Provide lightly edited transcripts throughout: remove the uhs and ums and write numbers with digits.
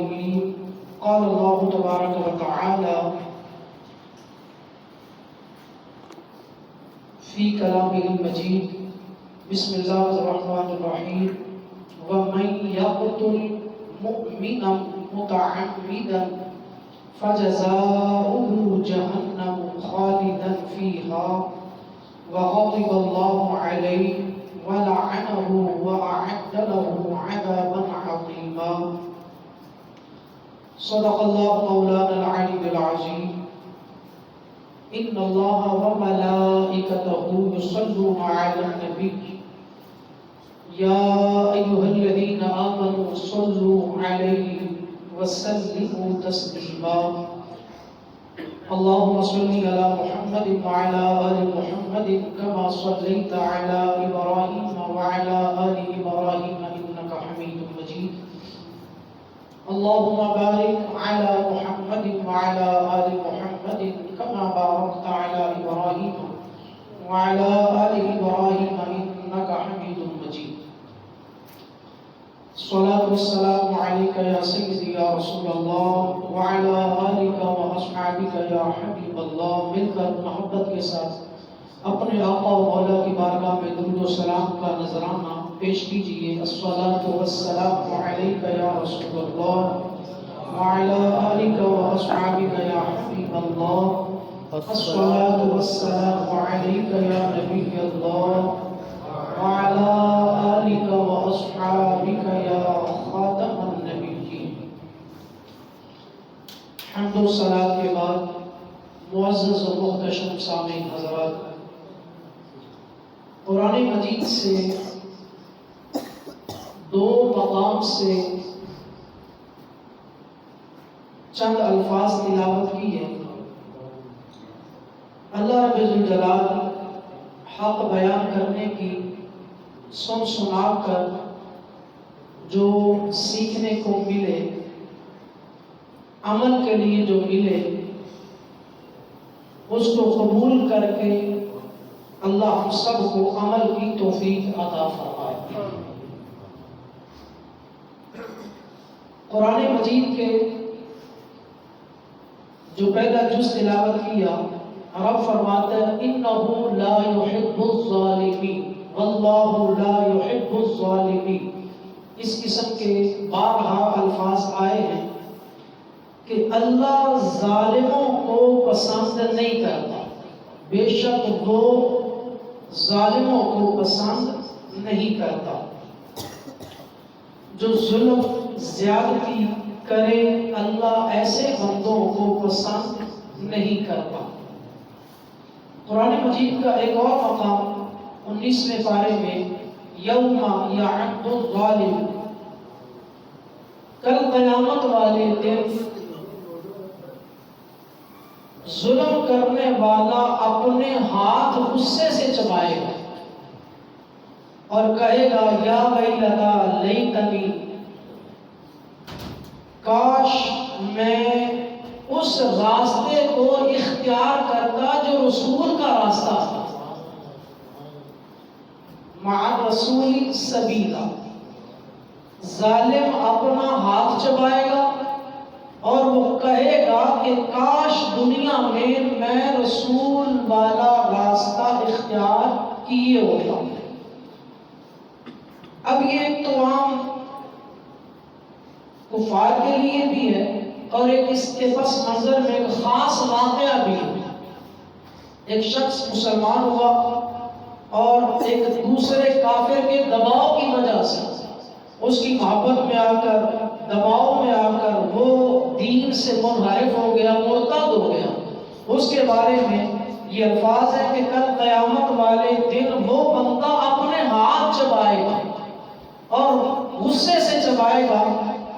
الظالمين. قال الله تبارك وتعالى في كلامه المجيد: بسم الله الرحمن الرحيم. ومن يقتل مؤمنا متعمدا فجزاؤه جهنم خالدا فيها وغضب الله عليه ولعنه وأعد له عذابا عظيما. صدق الله مولانا العلي العظيم. إن الله وملائكته يصلون على النبي يا أيها الذين آمنوا صلوا عليه وسلموا تسليما. اللهم صل على محمد وعلى آل محمد كما صليت على إبراهيم وعلى آل إبراهيم إنك حميد مجيد. اللهم بارك على محمد وعلى آل محمد كما باركت على إبراهيم وعلى آل إبراهيم إنك حميد مجيد. الصلاة والسلام عليك يا سيدي يا رسول الله وعلى آلك وأصحابك يا حبيب الله. مل کر محبت کے ساتھ اپنے آقا و مولا کی بارگاہ میں درود و سلام کا نذرانہ پیش کیجئے. الصلاة والسلام عليك يا رسول الله وعلى آلك وأصحابك يا حبيب الله. الصلاة والسلام عليك يا نبي الله وعلى آلك وأصحابك يا خاتم النبيين. حمد و صلاة کے بعد معزز و محتشم سامعین حضرات، قرآن مجید سے دو مقام سے چند الفاظ تلاوت کی ہے. اللہ رب الجلال حق بیان کرنے کی سن سنا کر جو سیکھنے کو ملے، عمل کے لیے جو ملے، اس کو قبول کر کے اللہ ہم سب کو عمل کی توفیق عطا فرمائے. قرآن مجید کے جو پہلا جز تلاوت کیا، رب فرماتا ہے انہو لا یحب الظالمین واللہ لا یحب الظالمین. اس قسم کے بارہا الفاظ آئے ہیں کہ اللہ ظالموں کو پسند نہیں کرتا. بے شک وہ ظالموں کو پسند نہیں کرتا. جو ظلم زیادتی کرے اللہ ایسے بندوں کو پسند نہیں کرتا. قرآن مجید کا ایک اور مقام 19ویں پارے میں یوم یعد الظالم، کل قیامت والے دن ظلم کرنے والا اپنے ہاتھ غصے سے چبائے گا اور کہے گا یا ویلتا لیتنی، کاش میں اس راستے کو اختیار کرتا جو رسول کا راستہ تھا. مع الرسول سبیلا. ظالم اپنا ہاتھ چبائے گا اور وہ کہے گا کہ کاش دنیا میں رسول والا راستہ اختیار کیے ہوتا. اب یہ ایک تو عام کفار کے لیے بھی ہے اور ایک اس کے پس منظر میں ایک خاص واقعہ بھی ہے. ایک شخص مسلمان ہوا اور ایک دوسرے کافر کے دباؤ کی وجہ سے، اس کی محبت میں آ کر، دباؤ میں آ کر وہ دین سے منحرف ہو گیا، مرتد ہو گیا. اس کے بارے میں یہ الفاظ ہے کہ کل قیامت والے دن وہ بندہ اپنے ہاتھ چبائے گا اور غصے سے چبائے گا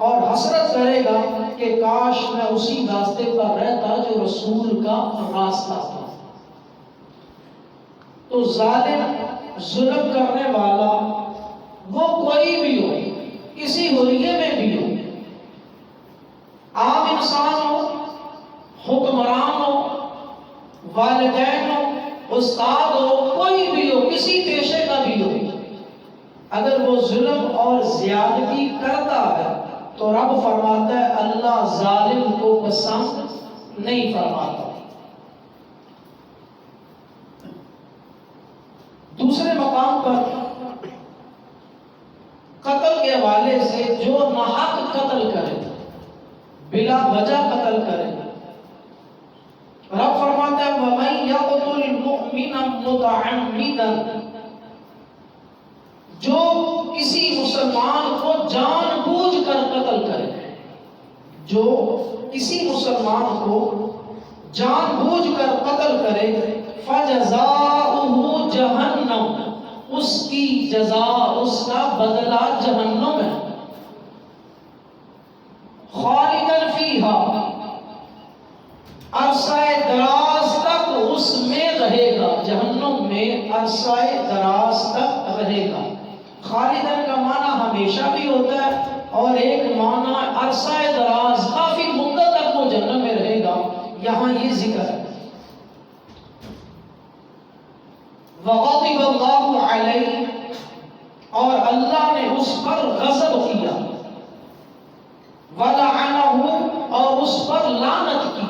اور حسرت کرے گا کہ کاش میں اسی راستے پر رہتا جو رسول کا راستہ تھا. تو ظالم، ظلم کرنے والا، وہ کوئی بھی ہو، کسی حلیے میں بھی ہو، عام انسان ہو، حکمران ہو، والدین ہو، استاد ہو، کوئی بھی ہو، کسی پیشے کا بھی ہو، اگر وہ ظلم اور زیادتی کرتا ہے تو رب فرماتا ہے اللہ ظالم کو پسند نہیں فرماتا۔ دوسرے مقام پر قتل کے حوالے سے جو ناحق قتل کرے، بلا وجہ قتل کرے، رب فرماتا ہے وَمَن يَقْتُلْ مُؤْمِنًا مُتَعَمِّدًا، جو کسی مسلمان کو جان بوجھ کر قتل کرے، جو کسی مسلمان کو جان بوجھ کر قتل کرے، فَجَزَاؤُهُ جَهَنَّمُ، اس کی جزا، اس کا بدلہ جہنم ہے، خالداً فیہا، عرصہ دراز تک اس میں رہے گا، جہنم میں عرصہ دراز تک رہے گا۔ خالداً کا معنی ہمیشہ بھی ہوتا ہے، اور ایک معنی عرصہ دراز، کافی مدت تک وہ جہنم میں رہے گا، یہاں یہ ذکر ہے۔ وَغَضِبَ اللَّهُ عَلَيْهِ، اور اللہ نے اس پر غضب کیا، وَلَعَنَهُ، اور اس پر لعنت کی،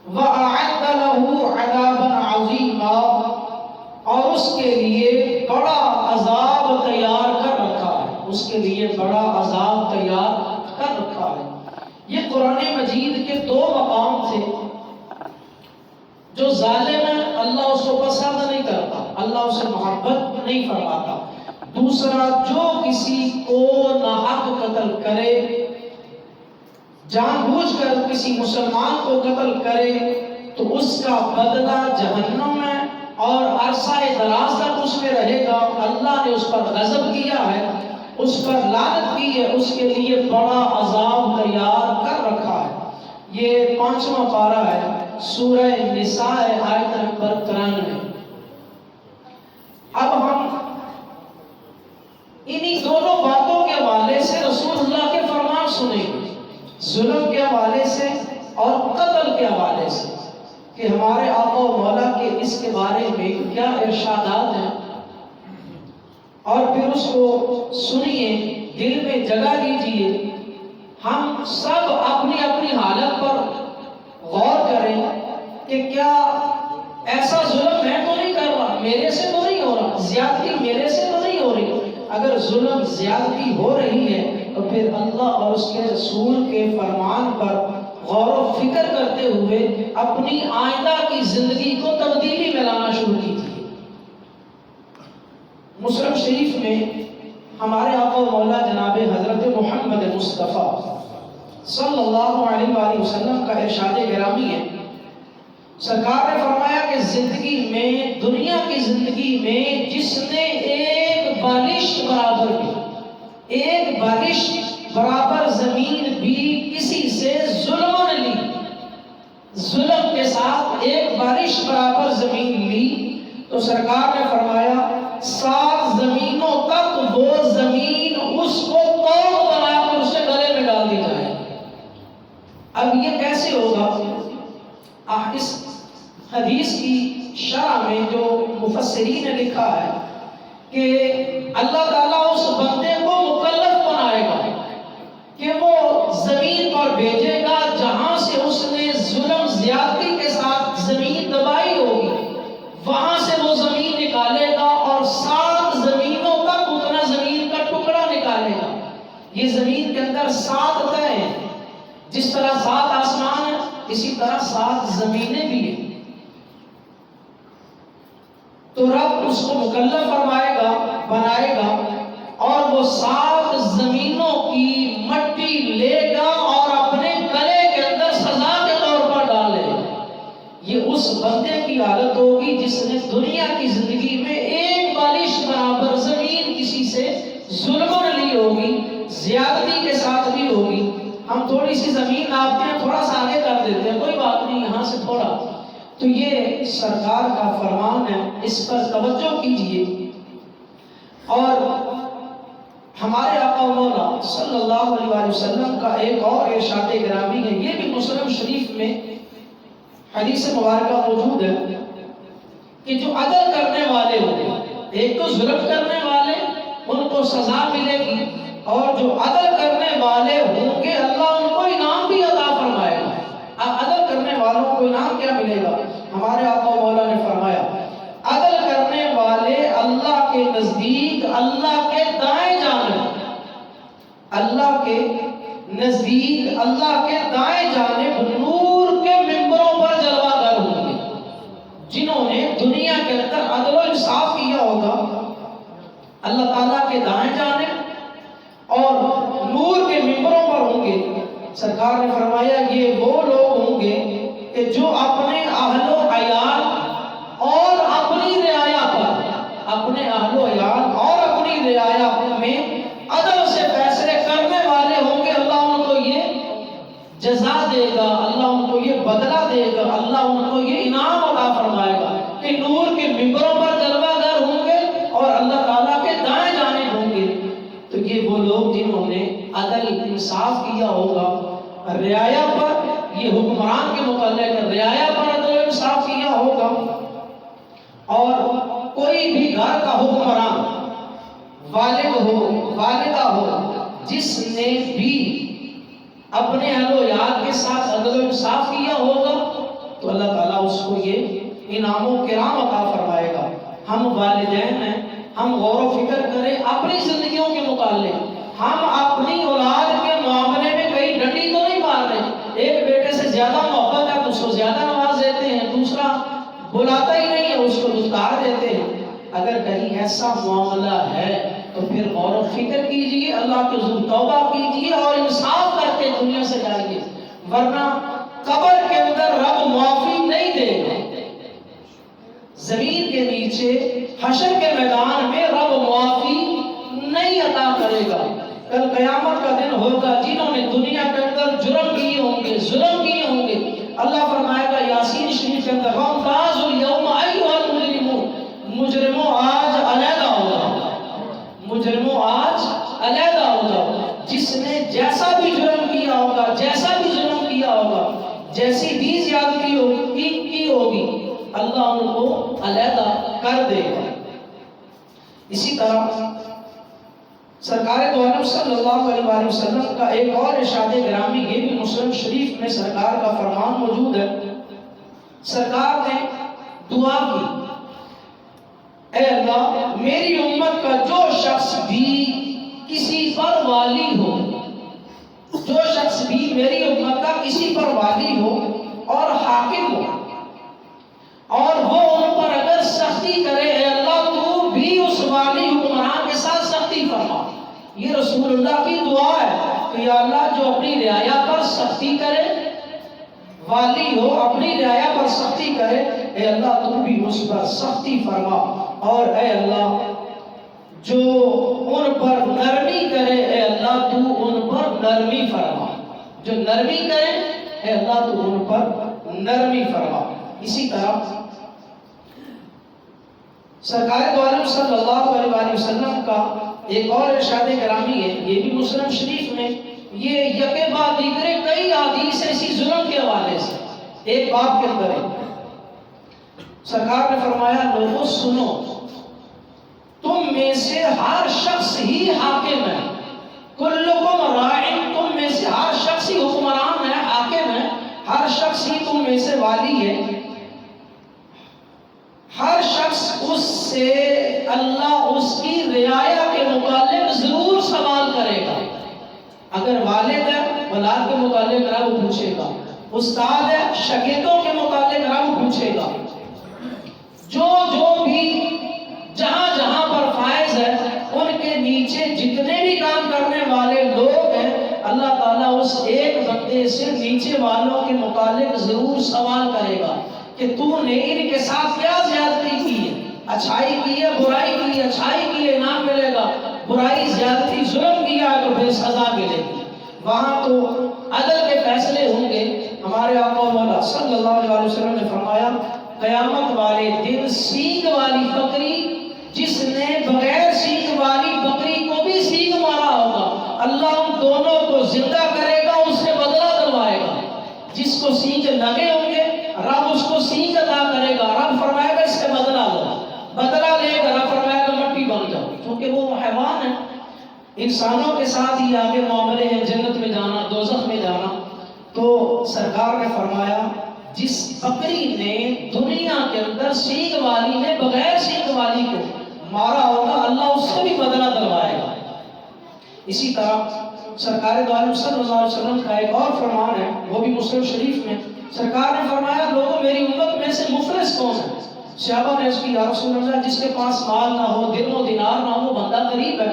وَأَعَدَّ لَهُ عَذَابًا عَظِيمًا، اور اس کے لیے بڑا عذاب تیار کر رکھا ہے، اس کے لیے بڑا عذاب تیار کر رکھا ہے۔ یہ قرآن مجید کے دو مقام تھے۔ جو ظالم ہے اللہ اس کو پسند نہیں کرتا، اللہ اسے محبت نہیں فرماتا۔ دوسرا، جو کسی کو ناحق قتل کرے، جان بوجھ کر کسی مسلمان کو قتل کرے، تو اس کا بدلہ جہنم ہے، اور عرصہ دراز تک اس میں رہے گا۔ اللہ نے اس پر غضب کیا ہے، اس پر لعنت کی ہے، اس کے لیے بڑا عذاب تیار کر رکھا ہے۔ یہ 5واں پارہ ہے، سورہ نساء، آیت نمبر 93۔ اب ہم انہی دونوں باتوں کے حوالے سے رسول اللہ کے فرمان سنیں گے، ظلم کے حوالے سے اور قتل کے حوالے سے، کہ ہمارے آقا و مولا کے اس کے بارے میں کیا ارشادات ہیں، اور پھر اس کو سنیے، دل میں جگہ لیجئے۔ ہم سب اپنی اپنی حالت پر غور کریں کہ کیا ایسا ظلم میں تو نہیں کر رہا، میرے سے تو نہیں ہو رہا، زیادتی میرے سے تو نہیں ہو رہی۔ اگر ظلم زیادتی ہو رہی ہے تو پھر اللہ اور اس کے رسول کے فرمان پر غور و فکر کرتے ہوئے اپنی آئندہ کی زندگی کو تبدیلی میں لانا شروع کیجیے۔ مسلم شریف میں ہمارے آقا و مولا جناب حضرت محمد مصطفیٰ صلی اللہ علیہ وآلہ وسلم کا ارشاد گرامی ہے۔ سرکار نے فرمایا کہ زندگی میں، دنیا کی زندگی میں، جس نے ایک بالشت برابر بھی، ایک بالشت برابر زمین بھی کسی سے ظلم نے لی، ظلم کے ساتھ ایک بالشت برابر زمین لی، تو سرکار نے فرمایا 7 زمینوں تک وہ زمین اس کو توق بنا کر اسے گلے میں ڈال دی جائے۔ اب یہ کیسے ہوگا؟ اس حدیث کی شرح میں جو مفسرین نے لکھا ہے کہ اللہ تعالیٰ اس بندے کو مکلف بنائے گا کہ وہ زمین پر بھیجے گا جہاں سے اس نے ظلم زیادتی کے ساتھ زمین دبائی ہوگی، وہاں سے وہ زمین نکالے گا، اور 7 زمینوں تک اتنا زمین کا ٹکڑا نکالے گا۔ یہ زمین کے اندر 7 تہہ ہیں، جس طرح 7 آسمان ہیں اسی طرح 7 زمینیں بھی ہیں۔ تو رب اس کو مکلف فرمائے گا، بنائے گا، اور وہ 7 زمینوں کی مٹی لے گا اور اپنے گلے کے اندر سزا کے طور پر ڈالے گا۔ یہ اس بندے کی حالت ہوگی جس نے دنیا کی زندگی میں ایک بالشت برابر زمین کسی سے ظلم لی ہوگی، زیادتی کے ساتھ لی ہوگی۔ ہم تھوڑی سی زمین ناپتے ہیں، تھوڑا سا آگے کر دیتے ہیں، کوئی بات نہیں، یہاں سے تھوڑا، تو یہ سرکار کا فرمان ہے، اس پر توجہ کیجئے۔ اور ہمارے آقا و مولا صلی اللہ علیہ وسلم کا ایک اور ارشاد گرامی ہے، یہ بھی مسلم شریف میں حدیث مبارکہ موجود ہے، کہ جو عدل کرنے والے ہوں گے، ایک تو ظلم کرنے والے ان کو سزا ملے گی، اور جو عدل کرنے والے ہوں گے اللہ ان کو انعام بھی عطا فرمائے گا۔ عدل کرنے والوں کو انعام کیا ملے گا؟ ہمارے آقا مولا نے فرمایا عدل کرنے والے اللہ کے نزدیک اللہ کے دائیں جانب، اللہ کے نزدیک اللہ کے دائیں جانب نور کے ممبروں پر جلوہ گر ہوں گے۔ جنہوں نے دنیا کے اندر عدل و انصاف کیا ہوگا اللہ تعالیٰ کے دائیں جانب اور نور کے ممبروں پر ہوں گے۔ سرکار نے فرمایا یہ وہ لوگ ہوں گے کہ جو اپنے اہل و عیال اور اپنی رعایا پر، اپنے اہل و عیال اور اپنی رعایا میں عدل سے فیصلے کرنے والے ہوں گے۔ اللہ ان کو یہ جزا دے گا، اللہ ان کو یہ بدلہ دے گا، اللہ ان کو یہ انعام عطا فرمائے گا کہ نور کے ممبروں پر جلوہ گر ہوں گے اور اللہ تعالیٰ کے دائیں جانب ہوں گے۔ تو یہ وہ لوگ جنہوں نے عدل انصاف کیا ہوگا رعایا پر، یہ حکمران کے متعلق رعایا پر عدل انصاف کیا ہوگا، اور کوئی بھی گھر کا حکمران والد ہو والدہ ہو جس نے بھی اپنے اہل و عیال کے ساتھ عدل و انصاف کیا ہوگا تو اللہ تعالیٰ اس کو یہ انعام و کرام عطا فرمائے گا۔ ہم والدین ہیں، ہم غور و فکر کریں اپنی زندگیوں کے متعلق، ہم اپنی اولاد کے معاملے میں کہیں ڈنڈی تو نہیں مار رہے، ایک بیٹے سے زیادہ محبت ہے تو اس کو زیادہ نواز دیتے ہیں، دوسرا بلاتا ہی نہیں ہے اس کو دستار دیتے ہیں۔ اگر کہیں ایسا معاملہ ہے تو پھر غور و فکر کیجئے، اللہ کے حضور توبہ کیجئے اور انصاف کر کے دنیا سے جائیے، ورنہ قبر کے اندر رب معافی نہیں دے گا، زمین کے نیچے حشر کے میدان میں رب معافی نہیں عطا کرے گا۔ کل قیامت کا دن ہوگا جنہوں نے دنیا کے اندر جرم کیے ہوں گے، ظلم کیے ہوں گے، اللہ فرمائے گا یاسین شریف کے اندر وَامْتَازُوا الْيَوْمَ أَيُّهَا الْمُجْرِمُونَ، مجرموں آج علیحدہ ہو جاؤ، مجرموں آج علیحدہ ہو جاؤ۔ جس نے جیسا بھی جرم کیا ہوگا، جیسا بھی ظلم کیا ہوگا، جیسی بھی زیادتی کی ہوگی، اللہ ان کو علیحدہ کر دے گا۔ اسی طرح سرکار دو عالم صلی اللہ علیہ وسلم کا ایک اور ارشاد گرامی، یہ بھی مسلم شریف میں سرکار کا فرمان موجود ہے۔ سرکار نے دعا کی اے اللہ میری امت کا جو شخص بھی کسی پر والی ہو، جو شخص بھی میری امت کا کسی پر والی ہو اور حاکم ہو اور وہ ان پر اگر سختی کرے، اے اللہ تو بھی اس والی حکمران کے ساتھ سختی فرما۔ یہ رسول اللہ کی دعا ہے کہ یا اللہ جو اپنی رعایا پر سختی کرے، والی ہو اپنی رعایا پر سختی کرے، اے اللہ تو بھی اس پر سختی فرما، اور اے اللہ جو ان پر نرمی کرے، اے اللہ تو ان پر نرمی فرما، جو نرمی کرے اے اللہ تو ان پر نرمی فرما۔ اسی طرح سرکار دو عالم صلی اللہ علیہ وسلم کا ایک اور ارشاد گرامی ہے، یہ بھی مسلم شریف میں، یہ یکے بعد دیگرے کئی حدیث اسی ظلم کے حوالے سے ایک باب کے اندر ہے۔ سرکار نے فرمایا لوگوں سنو، تم میں سے ہر شخص ہی حاکم ہے، کلکم راعٍ، تم میں سے ہر شخص ہی حکمران ہے، حاکم ہے، ہر شخص ہی تم میں سے والی ہے، ہر شخص اس سے اللہ اس کی رعایا کے متعلق ضرور سوال کرے گا۔ اگر والد ہے اولاد کے متعلق رب پوچھے گا، استاد ہے شاگردوں کے متعلق رب پوچھے گا، جو بھی جہاں جہاں پر فائز ہے ان کے نیچے جتنے بھی کام کرنے والے لوگ ہیں، اللہ تعالیٰ اس ایک بندے سے نیچے والوں کے متعلق ضرور سوال کرے گا کہ تو نے ان کے ساتھ کیا زیادتی کی ہے، اچھائی کی ہے برائی کی ہے، اچھائی کی ہے انعام ملے گا، برائی زیادتی ظلم کیا ہے تو پھر سزا ملے گی۔ وہاں تو عدل کے فیصلے ہوں گے۔ ہمارے آقا مولا صلی اللہ علیہ وسلم نے فرمایا قیامت والے دن سینگ والی بکری جس نے بغیر سینگ والی بکری کو بھی سینگ مارا ہوگا، اللہ ان دونوں کو زندہ کرے گا، اس سے بدلہ دلوائے گا۔ جس کو سینگ لگے ہوں گے رب اس کو سینگ عطا کرے گا، رب فرمائے گا اس سے بدلہ لو، بدلہ لے گا، رب فرمائے گا مٹی بن جاؤ، کیونکہ وہ حیوان ہے۔ انسانوں کے ساتھ ہی آگے معاملے ہیں، جنت میں جانا، دوزخ میں جانا۔ تو سرکار نے فرمایا جس بکری نے دنیا کے اندر سینگ والی نے بغیر سینگ والی کو مارا ہوگا، اللہ اس سے بھی بدلہ دلوائے گا۔ اسی طرح سرکار دو عالم صلی اللہ علیہ وسلم کا ایک اور فرمان ہے، وہ بھی مسلم شریف میں۔ سرکار نے فرمایا لوگوں میری امت میں سے مفلس کون ہے؟ صحابہ نے اس کی یا رسول اللہ جس کے پاس مال نہ ہو، درہم و دینار نہ ہو، وہ بندہ غریب ہے۔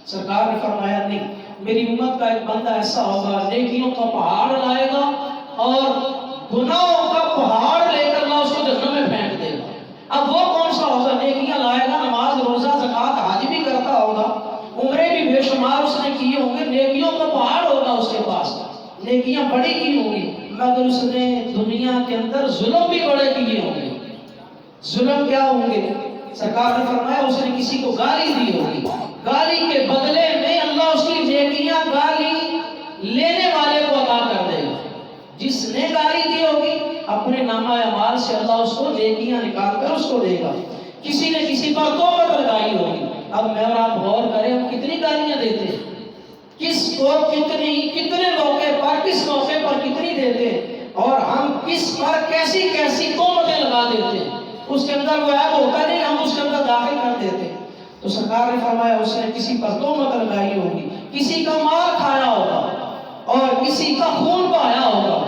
سرکار نے فرمایا نہیں، میری امت کا ایک بندہ ایسا ہوگا نیکیوں کا پہاڑ لائے گا اور گناہوں کا پہاڑ لے کر اللہ اس کو جہنم میں پھینک دے گا۔ اب وہ کون سا ہوگا؟ نیکیاں لائے گا، نماز روزہ زکوٰۃ حج بھی کرتا ہوگا، عمرے بھی بے شمار اس نے کیے ہوں گے، نیکیوں کا پہاڑ ہوگا اس کے پاس، نیکیاں بڑی کی ہوں گی، مگر اس نے دنیا کے اندر ظلم بھی بڑے کیے ہوں گے۔ ظلم کیا ہوں گے؟ سرکار نے فرمایا اس نے کسی کو گالی دی ہوگی، گالی کے بدلے میں اللہ اس کی نیکیاں گالی لینے والے کو عطا کر دے گا۔ جس نے گالی دی ہوگی اپنے نامہ اعمال سے اللہ اس کو نیکیاں نکال کر اس کو دے گا۔ کسی نے کسی پر تہمت لگائی ہوگی، اب میں اور آپ غور کریں ہم کتنی گالیاں دیتے ہیں، کس کو کتنے موقع پر کس موقع پر کتنی دیتے ہیں، اور ہم کس پر کیسی کیسی تہمتیں لگا دیتے ہیں، اس کے اندر وہ عیب ہوتا نہیں، ہم اس کے اندر داخل کر دیتے ہیں۔ تو سرکار نے فرمایا اس نے کسی پر تہمت لگائی ہوگی، کسی کا مال کھایا ہوگا اور کسی کا خون بہایا ہوگا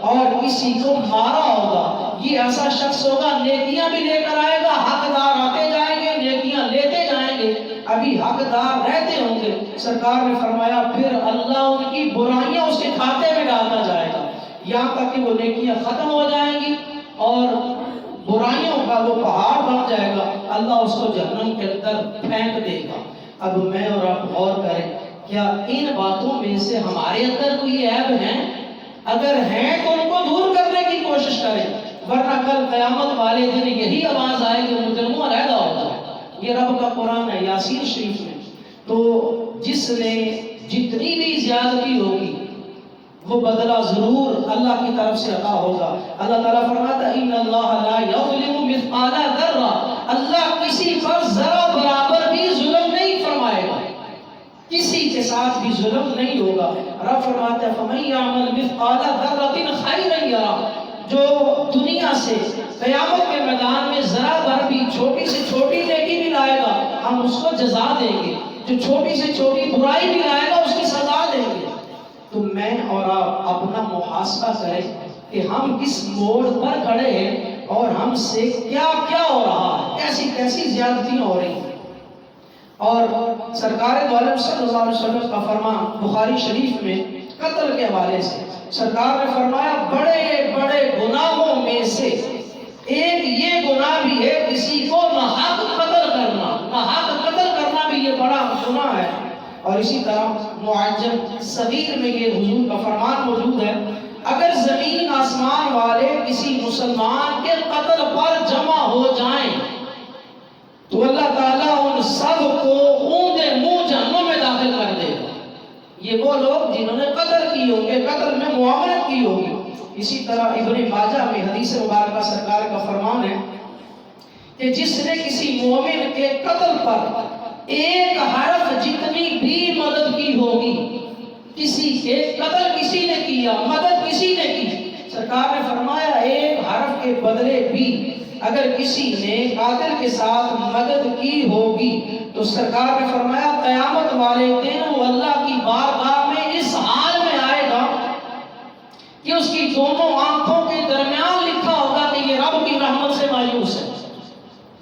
اور کسی کو مارا ہوگا، یہ ایسا شخص ہوگا نیکیاں بھی لے کر آئے گا، حقدار آتے جائیں گے، نیکیاں لیتے جائیں گے، ابھی حقدار رہتے ہوں گے۔ سرکار نے فرمایا پھر اللہ ان کی برائیاں اس کے کھاتے میں ڈالتا جائے گا، یہاں تک کہ وہ نیکیاں ختم ہو جائیں گی اور برائیوں کا وہ پہاڑ بن جائے گا، اللہ اس کو جہنم کے اندر پھینک دے گا۔ اب میں اور آپ غور کریں، کیا ان باتوں میں سے ہمارے اندر کوئی عیب ہیں؟ اگر ہیں تو ان کو دور کرنے کی کوشش کریں، ورنہ کل قیامت والے دن یہی آواز آئے کہ مجرموں علیحدہ ہوتا ہے۔ یہ رب کا قرآن ہے یاسین شریف میں۔ تو جس نے جتنی بھی زیادتی ہوگی وہ بدلہ ضرور اللہ کی طرف سے عطا ہوگا۔ اللہ تعالیٰ فرماتا ہے ان اللہ لا یظلم مثقال ذرہ، اللہ کسی پر ذرہ برابر بھی ظلم نہیں فرمائے گا، کسی کے ساتھ بھی ظلم نہیں ہوگا۔ رب فرماتا ہے فمن یعمل مثقال ذرۃ خیرا یرہ، جو دنیا سے قیامت کے میدان میں ذرہ بھر بھی چھوٹی سے چھوٹی نیکی بھی لائے گا ہم اس کو جزا دیں گے، جو چھوٹی سے چھوٹی برائی بھی لائے گا اس کی سزا دیں گے۔ تو میں اور آپ اپنا محاسبہ کریں کہ ہم کس موڑ پر کھڑے ہیں اور ہم سے کیا کیا ہو رہا ہے، کیسی کیسی زیادتیاں ہو رہی ہیں۔ اور سرکار دو عالم صلی اللہ علیہ وسلم کا فرمان بخاری شریف میں قتل کے حوالے سے سرکار نے فرمایا بڑے بڑے گناہوں میں سے ایک یہ گناہ بھی ہے کسی کو ناحق قتل کرنا، ناحق قتل کرنا بھی یہ بڑا گناہ ہے۔ اور اسی طرح معجم صغیر میں یہ حضور کا فرمان موجود ہے، اگر زمین آسمان والے کسی مسلمان کے قتل پر جمع ہو جائیں تو اللہ تعالیٰ ان سب کو اونگے منہ جہنم میں داخل کر دے گا۔ یہ وہ لوگ جنہوں نے قتل کی ہوں گے، قتل میں معاونت کی ہوگی۔ اسی طرح ابن ماجہ میں حدیث مبارکہ سرکار کا فرمان ہے کہ جس نے کسی مومن کے قتل پر ایک حرف جتنی بھی مدد کی ہوگی، کسی کے قتل کسی نے کیا، مدد کسی نے کی، سرکار نے فرمایا ایک حرف کے بدلے بھی اگر کسی نے قاتل کے ساتھ مدد کی ہوگی تو سرکار نے فرمایا قیامت والے دن وہ اللہ کی بارگاہ میں اس حال میں آئے گا کہ اس کی دونوں آنکھوں کے درمیان لکھا ہوگا کہ یہ رب کی رحمت سے مایوس ہے،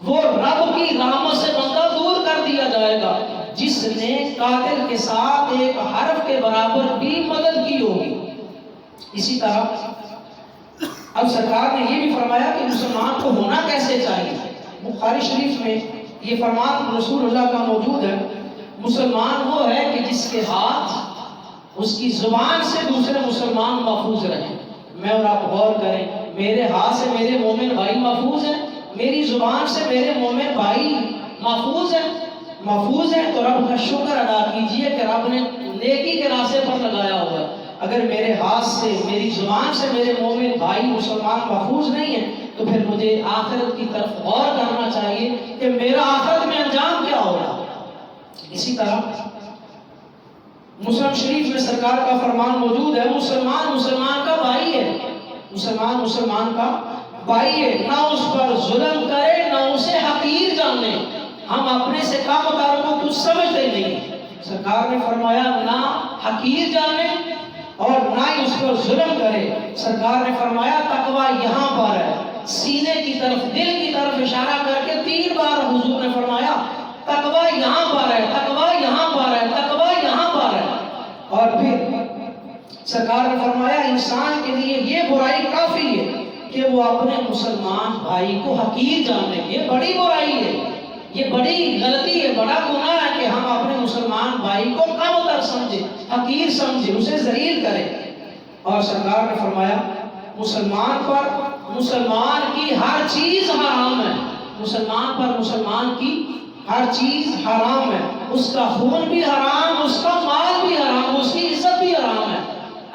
وہ رب کی رحمت سے بندہ دور کر دیا جائے گا جس نے قاتل کے ساتھ ایک حرف کے برابر بھی مدد کی ہوگی۔ اسی طرح اب سرکار نے یہ بھی فرمایا کہ مسلمان کو ہونا کیسے چاہیے۔ بخاری شریف میں یہ فرمان رسول اللہ کا موجود ہے، مسلمان وہ ہے کہ جس کے ہاتھ اس کی زبان سے دوسرے مسلمان محفوظ رہیں۔ میں اور آپ غور کریں، میرے ہاتھ سے میرے مومن بھائی محفوظ ہیں، میری زبان سے میرے مومن بھائی محفوظ ہیں۔ محفوظ ہیں تو رب کا شکر ادا کیجئے کہ رب نے نیکی کے راستے پر لگایا ہوا ہے۔ اگر میرے ہاتھ سے میری زبان سے میرے مومن بھائی مسلمان محفوظ نہیں ہیں تو پھر مجھے آخرت کی طرف غور کرنا چاہیے کہ میرا آخرت میں انجام کیا ہوگا۔ اسی طرح مسلم شریف میں سرکار کا فرمان موجود ہے، مسلمان مسلمان کا بھائی ہے، مسلمان مسلمان کا بھائی ہے، نہ اس پر ظلم کرے نہ اسے حقیر جانے۔ ہم اپنے سے کم تر کو کچھ سمجھتے نہیں، سرکار نے فرمایا نہ حقیر جانے اور نہ ہی اس پر ظلم کرے۔ سرکار نے فرمایا تقویٰ یہاں پر ہے، سینے کی طرف دل کی طرف اشارہ کر کے 3 بار حضور نے فرمایا تقویٰ یہاں پر ہے، تقویٰ یہاں پر ہے، تقویٰ یہاں پر ہے۔ اور پھر سرکار نے فرمایا انسان کے لیے یہ برائی کافی ہے کہ وہ اپنے مسلمان بھائی کو حقیر جانے، یہ بڑی برائی ہے، یہ بڑی غلطی ہے، بڑا گناہ ہے کہ ہم اپنے مسلمان بھائی کو کم تر سمجھے، حقیر سمجھے، اسے ذلیل کرے۔ اور سرکار نے فرمایا مسلمان پر مسلمان کی ہر چیز حرام ہے، مسلمان پر مسلمان کی ہر چیز حرام ہے، اس کا خون بھی حرام، اس کا مال بھی حرام، اس کی عزت بھی حرام ہے۔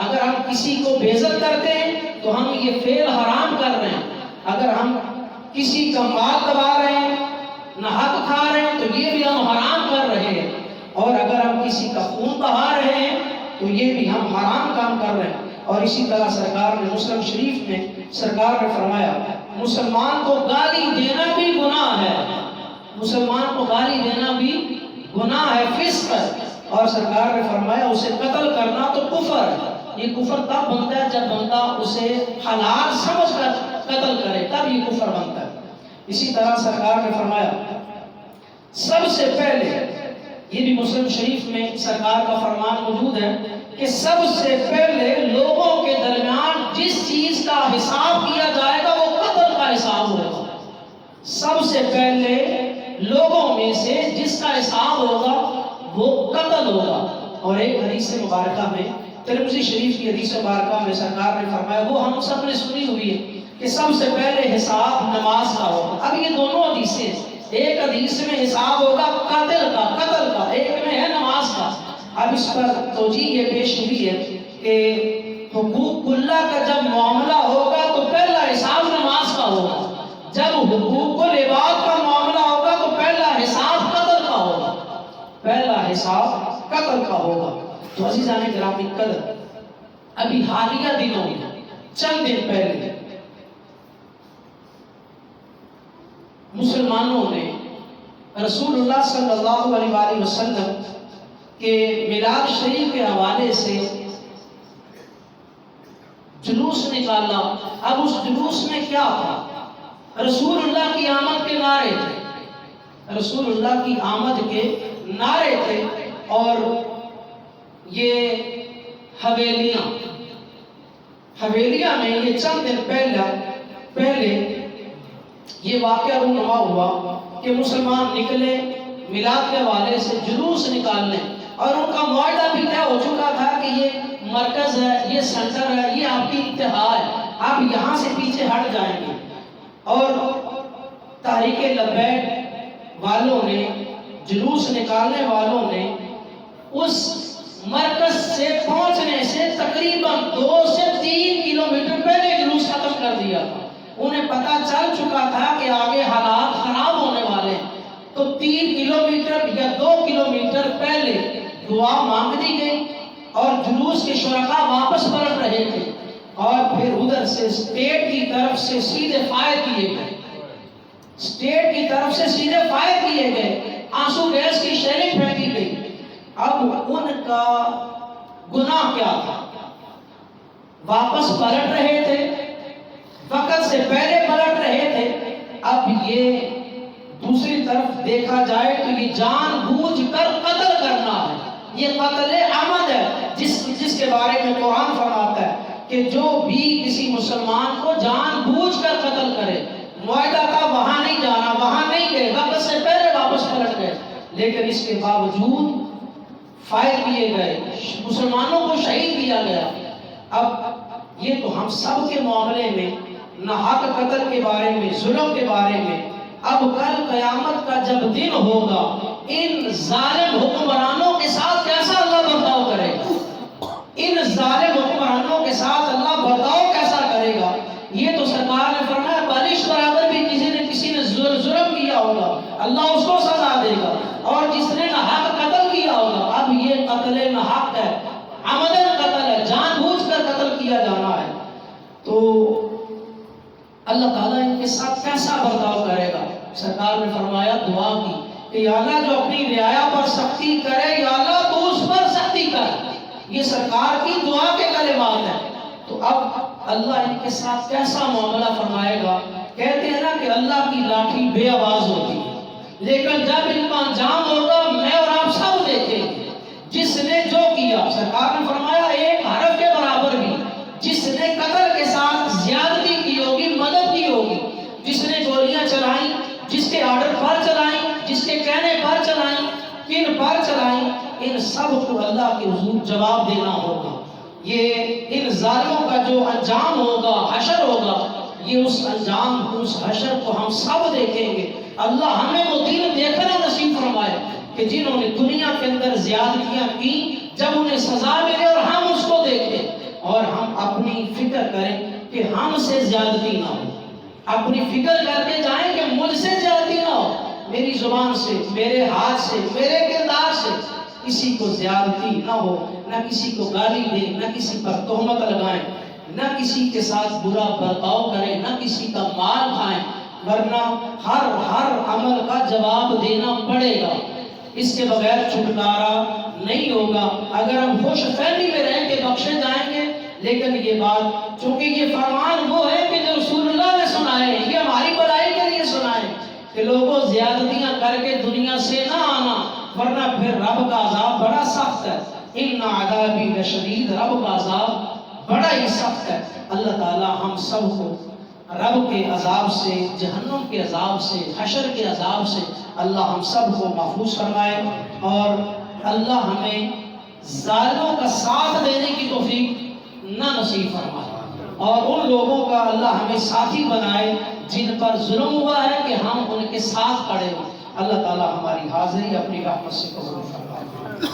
اگر ہم کسی کو بے عزت کرتے ہیں تو ہم یہ فعل حرام کر رہے ہیں، اگر ہم کسی کا مال دبا رہے ہیں، ناحق کھا رہے ہیں تو یہ بھی ہم حرام کر رہے ہیں، اور اگر ہم کسی کا خون بہا رہے ہیں تو یہ بھی ہم حرام کام کر رہے ہیں۔ اور اسی طرح سرکار نے مسلم شریف میں سرکار نے فرمایا مسلمان کو گالی دینا بھی گناہ ہے، مسلمان کو گالی دینا بھی گناہ ہے، فسق ہے۔ اور سرکار نے فرمایا اسے قتل کرنا تو کفر ہے، یہ کفر تب بنتا ہے جب بندہ اسے حلال سمجھ کر قتل کرے، تب یہ کفر بنتا ہے۔ اسی طرح سرکار نے فرمایا سب سے پہلے، یہ بھی مسلم شریف میں سرکار کا فرمان موجود ہے کہ سب سے پہلے لوگوں کے درمیان جس چیز کا حساب کیا جائے گا وہ قتل کا حساب ہوگا، سب سے پہلے لوگوں میں سے جس کا حساب ہوگا وہ قتل ہوگا۔ اور ایک حدیث مبارکہ میں، ترمذی شریف کی حدیث مبارکہ میں سرکار نے فرمایا، وہ ہم سب نے سنی ہوئی ہے کہ سب سے پہلے حساب نماز کا ہوگا۔ اب یہ دونوں حدیثیں، ایک حدیث میں حساب ہوگا قتل کا، ایک میں ہے نماز کا۔ اب اس پر توجیہ یہ پیش ہوئی ہے کہ حقوق اللہ کا جب معاملہ ہوگا تو پہلا حساب نماز کا ہوگا، جب حقوق العباد کا معاملہ ہوگا تو پہلا حساب قتل کا ہوگا، پہلا حساب قتل کا ہوگا۔ تو عزیزان گرامی قدر، ابھی حالیہ دنوں میں چند دن پہلے مسلمانوں نے رسول اللہ صلی اللہ علیہ وآلہ وسلم کے میلاد شریف کے حوالے سے جلوس نکالا۔ اب اس جلوس میں کیا تھا؟ رسول اللہ کی آمد کے نعرے تھے، رسول اللہ کی آمد کے نعرے تھے، اور یہ حویلیاں میں یہ چند دن پہلے یہ واقعہ رونما ہوا کہ مسلمان نکلے میلاد کے حوالے سے جلوس نکالنے، اور ان کا معاہدہ بھی طے ہو چکا تھا کہ یہ مرکز ہے، یہ سینٹر ہے، یہ آپ کی انتہا ہے، آپ یہاں سے پیچھے ہٹ جائیں گے۔ اور تحریک لبیک والوں نے، جلوس نکالنے والوں نے اس مرکز سے پہنچنے سے تقریباً 2 سے 3 کلومیٹر پہلے جلوس ختم کر دیا تھا۔ انہیں پتہ چل چکا تھا کہ آگے حالات خراب ہونے والے ہیں، تو 3 کلومیٹر یا 2 کلومیٹر پہلے دعا مانگ دی گئی، اور جلوس کے شرکاء واپس پلٹ رہے تھے، اور پھر ادھر سے اسٹیٹ کی طرف سے سیدھے فائر کیے گئے، اسٹیٹ کی طرف سے سیدھے فائر کیے گئے، آنسو گیس کی شیلنگ پھینکی گئی۔ اب ان کا گناہ کیا تھا؟ واپس پلٹ رہے تھے، وقت سے پہلے پلٹ رہے تھے۔ اب یہ دوسری طرف دیکھا جائے تو یہ جان بوجھ کر قتل کرنا ہے، یہ قتل عمد ہے، جس کے بارے میں قرآن فرماتا ہے کہ جو بھی کسی مسلمان کو جان بوجھ کر قتل کرے، معاہدہ تھا وہاں نہیں جانا، وہاں نہیں گئے، وقت سے پہلے واپس پلٹ گئے، لیکن اس کے باوجود فائر کیے گئے، مسلمانوں کو شہید کیا گیا۔ اب یہ تو ہم سب کے معاملے میں، ناحق قتل کے بارے میں، ظلم کے بارے میں، اب کل قیامت کا جب دن ہوگا ان ظالم حکمرانوں کے ساتھ کیسا اللہ برتاؤ کرے گا، ان ظالم حکمرانوں کے ساتھ اللہ برتاؤ کیسا کرے گا، یہ تو سرکار نے فرمایا بالش برابر بھی کسی نے ظلم کیا ہوگا اللہ اس کو سزا دے گا، اور جس نے ناحق قتل کیا ہوگا، اب یہ قتل ناحق اللہ تعالیٰ ان کے ساتھ کیسا برتاؤ کرے گا؟ سرکار نے فرمایا دعا کی کہ یا اللہ جو اپنی رعایا پر سختی کرے یا اللہ تو اس پر سختی کر۔ یہ سرکار کی دعا کے کلمات ہیں۔ تو اب اللہ ان کے ساتھ کیسا معاملہ فرمائے گا؟ کہتے ہیں نا کہ اللہ کی لاٹھی بے آواز ہوتی ہے، لیکن جب ان کا انجام ہوگا میں اور آپ سب دیکھیں گے۔ جس نے جو کیا، سرکار نے فرمایا ایک حرف کے برابر بھی جس نے قتل کے ساتھ زیادتی کی ہوگی، مدد کی ہوگی، جس نے گولیاں چلائیں، جس کے آرڈر پر چلائیں، جس کے کہنے پر چلائیں، کن پر چلائیں، ان سب کو اللہ کے حضور جواب دینا ہوگا۔ یہ ان ظالموں کا جو انجام ہوگا، حشر ہوگا، یہ اس انجام، اس حشر کو ہم سب دیکھیں گے۔ اللہ ہمیں وہ دن دیکھنا نصیب فرمائے کہ جنہوں نے دنیا کے اندر زیادتیاں کی، جب انہیں سزا ملے اور ہم اس کو دیکھیں اور ہم اپنی فکر کریں کہ ہم سے زیادتی نہ ہو، اپنی فکر کر کے جائیں کہ مجھ سے زیادتی نہ ہو، میری زبان سے، میرے ہاتھ سے، میرے کردار سے کسی کو زیادتی نہ ہو، نہ کسی کو گالی دیں، نہ کسی پر تہمت لگائیں، نہ کسی کے ساتھ برا برتاؤ کریں، نہ کسی کا مال کھائیں، ورنہ ہر عمل کا جواب دینا پڑے گا۔ اس کے بغیر چھٹکارا نہیں ہوگا۔ اگر ہم خوش فہمی میں رہیں کہ بخشے جائیں گے، لیکن یہ بات، چونکہ یہ فرمان وہ ہے کہ جو رسول اللہ نے سنائے، یہ ہماری بھلائی کے لیے سنائے کہ لوگوں زیادتیاں کر کے دنیا سے نہ آنا، ورنہ پھر رب کا عذاب بڑا سخت ہے۔ ان عذابی لشدید، رب کا عذاب بڑا ہی سخت ہے۔ اللہ تعالی ہم سب کو رب کے عذاب سے، جہنم کے عذاب سے، حشر کے عذاب سے اللہ ہم سب کو محفوظ فرمائے، اور اللہ ہمیں ظالموں کا ساتھ دینے کی توفیق نہ نصیب فرمائے، اور ان لوگوں کا اللہ ہمیں ساتھی بنائے جن پر ظلم ہوا ہے کہ ہم ان کے ساتھ کھڑے ہوں۔ اللہ تعالی ہماری حاضری اپنی رحمت سے قبول فرمائے۔